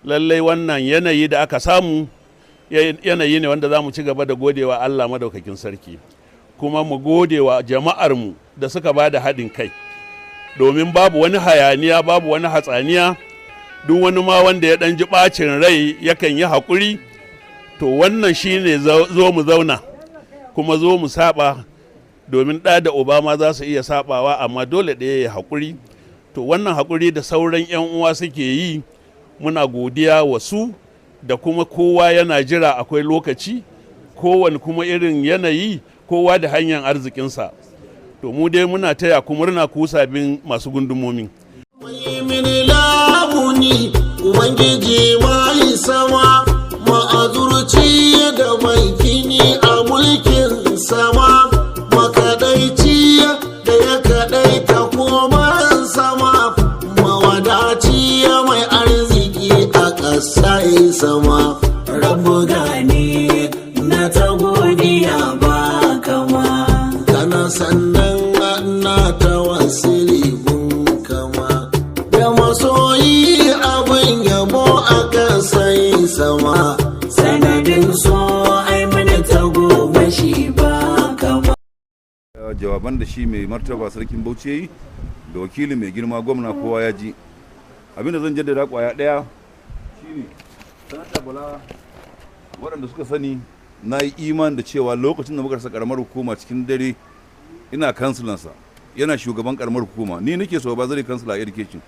lallai wannan yanayi da aka samu yanayi ne wanda za mu ci gaba da godewa Allah madaukakin sarki, kuma mu godewa jama'armu da suka ba da haɗin kai, domin babu wani hayaniya, babu wani hatsaniya. Duk wani ma wanda ya ɗan ji ɓacin rai yakan yi haƙuri. To wannan shi ne zo mu zauna kuma zo mu saba, domin ɗa da uba ma za su iya sabawa, amma dole ɗaya ya haƙuri. To wannan haƙuri da sauran 'yan uwa suke yi, muna godiya wa su, da kuma kowa yana jira akwai lokaci, kowane kuma irin yanayi, kowa da hanyar arzikinsa. To mu dai muna taya ku murna ku sabin masu gundumomi. Ubangiji mai sama ma'azurci da mai kini a mulkin sama, makaɗaici da ya kaɗaita koman sama, mawadaci mai arziki a ƙasa sama. Rabu gani na ta godiya ba kama, kana sannan na ta wasili kama, da masoyi abin yabo a ƙasa sama, sanadin so ai mana ta goma shi ba kama. Jawaban da shi mai martaba sarkin Bauchi yayi da wakilin mai girma gwamna kowa ya ji. Abinda zan jaddada kwaya daya shine sanata Bala, waɗanda suka sani na yi iman da cewa lokacin da muka rasa karamar hukuma cikin dare ina kansulansa, yana shugaban karamar hukuma, ni nake so ba zai kansula education,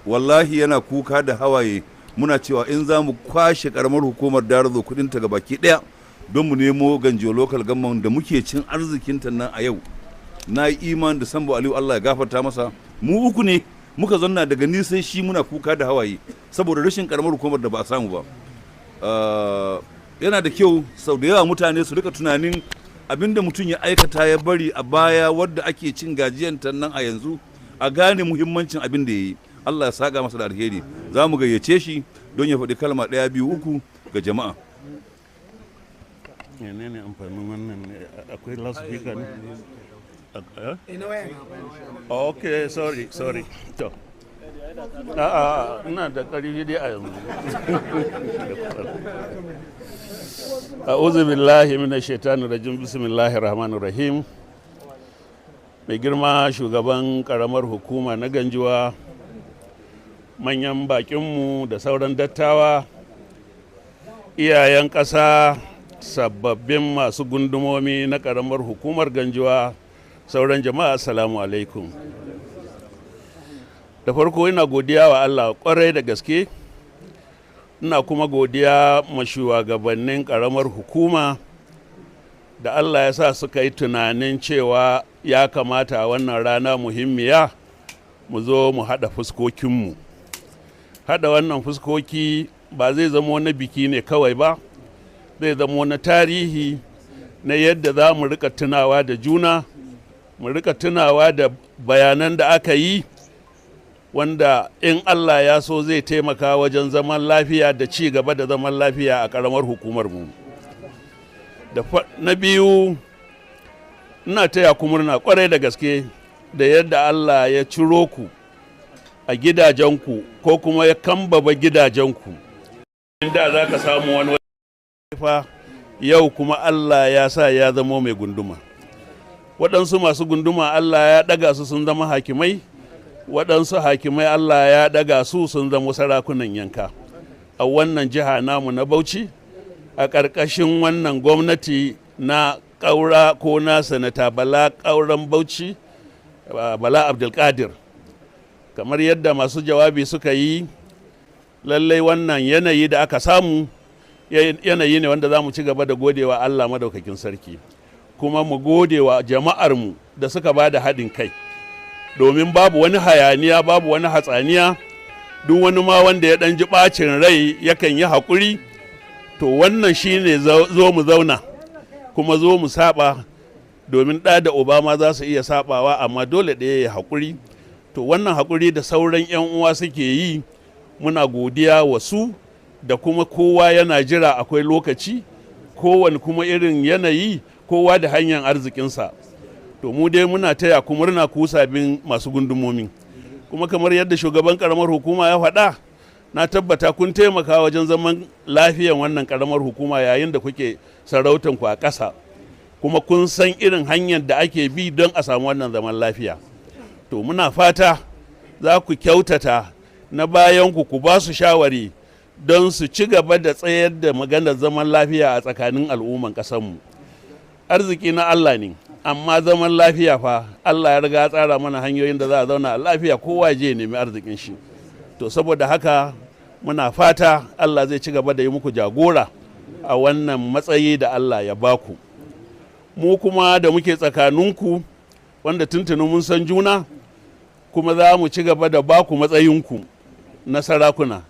wallahi yana kuka da hawaye muna cewa in za mu kwashe karamar hukumar Darazo kudinta ga baki daya don mu nemo Ganjuwa local government da muke cin arzikinta nan a yau. Na yi iman da Sambo Aliyu Allah ya gafarta masa, mu uku ne muka zanna daga ni sai shi muna kuka da hawaye saboda rashin karamar hukumar da ba a samu ba. Yana da kyau sau da yawa mutane su rika tunanin abinda mutum ya aikata ya bari a baya wadda ake cin gajiyanta nan a yanzu, a gane muhimmancin abin da ya yi. Allah ya saka masa da alheri. Za mu gayyace shi don ya faɗi kalma ɗaya biyu uku ga jama'a. Menene amfanin wannan? Akwai loudspeaker ne? Okay, sorry. To. Ina da ƙarfi dai a yanzu. A'udhu billahi minash shaitanir rajim. Bismillahir rahmanir rahim. Mai girma shugaban karamar hukuma na Ganjuwa, manyan bakinmu da sauran dattawa, iyayen ƙasa, sababbin masu gundumomi na karamar hukumar Ganjuwa, sauran jama'a, assalamu alaikum. Da farko ina godiya wa Allah kwarai da gaske, ina kuma godiya ma shugabannin karamar hukuma da Allah ya sa suka yi tunanin cewa ya kamata a wannan rana muhimmiya mu zo mu haɗa fuskokinmu. Haɗa wannan fuskoki ba zai zama na biki ne kawai ba, zai zama na tarihi na yadda za mu rika tunawa da juna, mu rika tunawa da bayanan da aka yi, wanda in Allah ya so zai taimaka wajen zaman lafiya da ci gaba da zaman lafiya a ƙaramar hukumar mu. Na biyu, ina taya ku murna kwarai da gaske da yadda Allah ya ciro ku a gidajenku ko kuma ya kambaba gidajenku. Inda za ka samu wani yau kuma Allah ya sa ya zama mai gunduma. Waɗansu masu gunduma Allah ya ɗaga su sun zama hakimai, waɗansu hakimai Allah ya ɗaga su sun zama sarakunan yanka. A wannan jiha namu na Bauchi, a ƙarƙashin wannan gwamnati na ƙaura ko na sanata Bala ƙauren Bauchi, Bala Abdulkadir. Kamar yadda masu jawabi suka yi, lallai wannan yanayi da aka samu yanayi ne wanda za mu ci gaba da godewa Allah madaukakin sarki, kuma mu godewa jama'armu da suka ba da haɗin kai, domin babu wani hayaniya, babu wani hatsaniya. Duk wani ma wanda ya ɗan ji ɓacin rai yakan yi haƙuri. To wannan shi ne zo mu zauna kuma zo mu saba, domin ɗa da uba ma za su iya sabawa, amma dole ɗaya ya haƙuri. To wannan haƙuri da sauran 'yan uwa suke yi, muna godiya wa su, da kuma kowa yana jira akwai lokaci, kowane kuma irin yanayi, kowa da hanyar arzikinsa. To mu dai muna taya ku murna ku sabin masu gundumomi, kuma kamar yadda shugaban karamar hukuma ya faɗa, na tabbata kun taimaka wajen zaman lafiyan wannan karamar hukuma yayin da kuke sarautan ku a ƙasa, kuma kun san irin hanyar da ake bi don a samu wannan zaman lafiya. To muna fata za ku kyautata na bayan ku ba su shawari don su ci gaba da tsayar da maganar zaman lafiya a tsakanin al'umman ƙasarmu. Arziki na Allah ne, amma zaman lafiya fa Allah ya riga tsara mana hanyoyin da za a zauna a lafiya, kowa je nemi arzikin shi. To saboda haka muna fata Allah zai ci gaba da yi muku jagora a wannan matsayi da Allah ya baku. Mu kuma da muke tsakaninku wanda tuntuni mun san juna, kuma za mu ci gaba da baku matsayinku na sarakuna.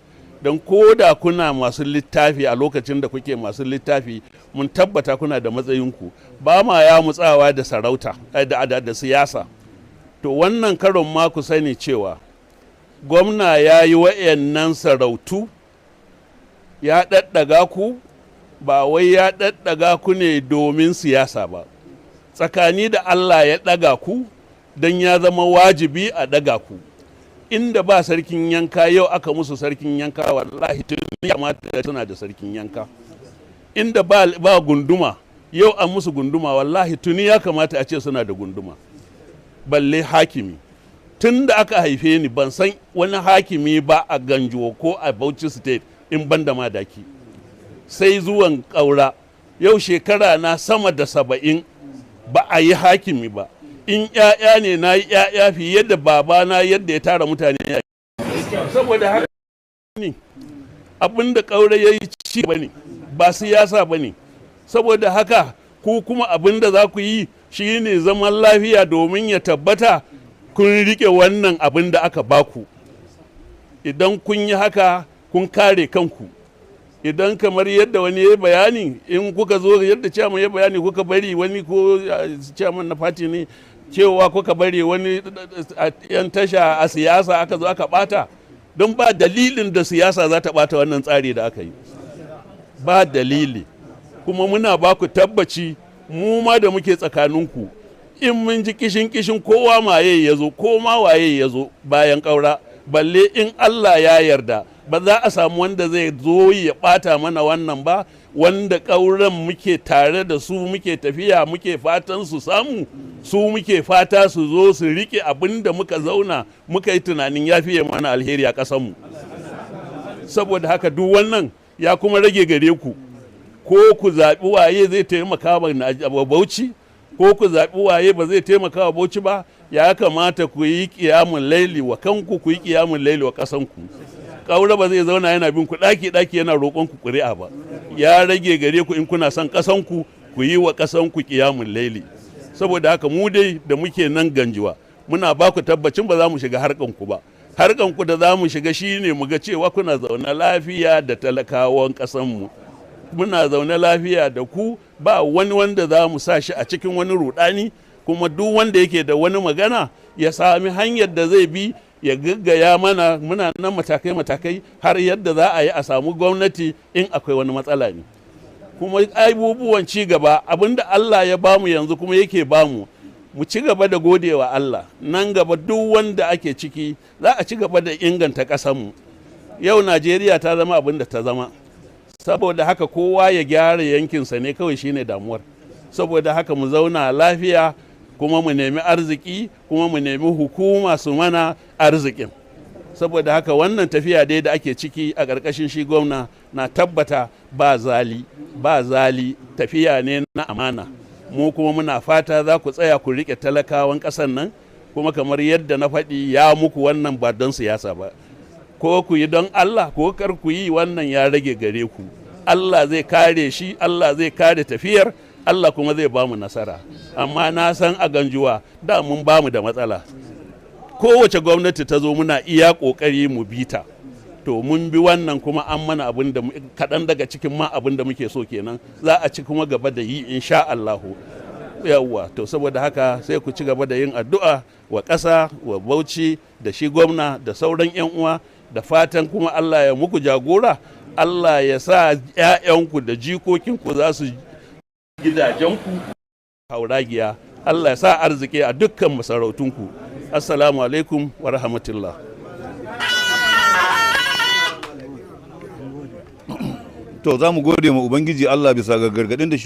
Don ko da kuna masu littafi a lokacin da kuke masu littafi, mun tabbata kuna da matsayinku, ba ma ya mutsawa da sarauta da siyasa. To wannan karon ma ku sani cewa gwamna ya yi wa'yannan sarautu, ya ɗaɗɗaga ku, ba wai ya ɗaɗɗaga ku ne domin siyasa ba. Tsakani da Allah ya ɗaga ku don ya zama wajibi a ɗaga ku. Inda ba sarkin yanka yau aka musu sarkin yanka, wallahi tuni ya mata suna da sarkin yanka. Inda ba gunduma yau an musu gunduma, wallahi tuni ya kamata a ce suna da gunduma. Balle hakimi, tun da aka haife ni ban san wani hakimi ba a Ganjuwa ko a Bauchi state in ban da madaki, sai zuwan ƙaura yau shekara na sama da 70 ba a yi hakimi ba. In ‘ya'ya ne na yi ‘ya'ya fiye da babana yadda ya tara mutane ya saboda haka ne abin da ƙaura ya yi ci ba ne, ba siyasa ba ne. Saboda haka ku kuma abin da za ku yi shi ne zaman lafiya, domin ya tabbata kun riƙe wannan abin da aka baku. Idan kun yi haka kun kare kanku. Idan kamar yadda wani ya bayani, in kuka zo yadda chairman ya bayani kuka bari wani ko chairman na party ne cewa kuka bari wani yan tasha a siyasa aka zo aka bata, don ba dalilin da siyasa za ta bata wannan tsari da aka yi, ba dalili. Kuma muna ba ku tabbaci mu ma da muke tsakaninku, in mun ji kishin kowa maye ya zo, ko ma waye ya zo bayan ƙaura, balle in Allah ya yarda ba za a samu wanda zai zo ya bata mana wannan ba, wanda ƙauren muke tare da su muke tafiya muke fatan su samu, su muke fata su zo su rike abin da muka zauna muka yi tunanin ya fiye mana alheri a ƙasanmu. Saboda haka duk wannan ya kuma rage gare ku, ko ku zaɓi waye zai taimaka wa Bauchi, ko ku zaɓi waye ba zai taimaka wa Bauchi ba. Ya kamata ku yi ƙiyamun laili wa kanku, ku yi ƙiyamun laili wa ƙasanku. Ƙaura ba zai zauna yana bin ku ɗaki yana roƙon ku ƙuri'a ba. Ya rage gare ku in kuna son ƙasanku, ku yi wa ƙasanku ƙiyamun laili. Saboda haka mu dai da muke nan Ganjuwa muna ba ku tabbacin ba za mu shiga harkanku ba. Harkanku da za mu shiga shine mu ga cewa kuna zaune lafiya da talakawan ƙasanmu. Muna zaune lafiya da ku, ba wani wanda za mu sa shi a cikin wani ruɗani, kuma duk wanda yake da wani magana ya sami hanyar da zai bi ya gaggaya mana. Muna nan matakai har yadda za a yi a samu gwamnati in akwai wani matsala ne. Kuma abubuwan ci gaba abinda Allah ya bamu yanzu kuma yake bamu, mu ci gaba da godewa Allah. Nan gaba duk wanda ake ciki za a ci gaba da inganta ƙasarmu. Yau Najeriya ta zama abin da ta zama, saboda haka kowa ya gyara yankinsa ne kawai shine damuwar. Saboda haka mu zauna lafiya, kuma mu nemi arziki, kuma mu nemi hukuma su mana arzikin. Saboda haka wannan tafiya dai da ake ciki a ƙarƙashin shi gwamna, na tabbata ba zali tafiya ne na amana. Mu kuma muna fata za ku tsaya ku riƙe talakawan ƙasar nan, kuma kamar yadda na faɗi ya muku wannan ba don siyasa ba. Ko ku yi don Allah ko kar ku yi, wannan ya rage gare ku. Allah zai kare shi, Allah zai kare tafiyar, Allah kuma zai ba mu nasara. Amma na san a Ganjuwa da mun ba mu da matsala. Kowace gwamnati ta zo muna iya ƙoƙari mu bi ta. To mun bi wannan kuma an mana abin da kaɗan daga cikin ma abin da muke so kenan. Za a ci kuma gaba da yi insha Allahu. Yawwa, to saboda haka sai ku ci gaba da yin addu'a wa ƙasa, wa Bauchi, da shi gwamna, da sauran 'yan uwa, da fatan kuma Allah ya muku jagora. Allah ya sa 'ya'yanku da jikokinku za su gidajenku hauragiya. Allah ya sa arziki a dukkan masarautunku. Assalamu alaikum wa rahmatullah. to za mu gode ma ubangiji Allah bisa ga gargadin da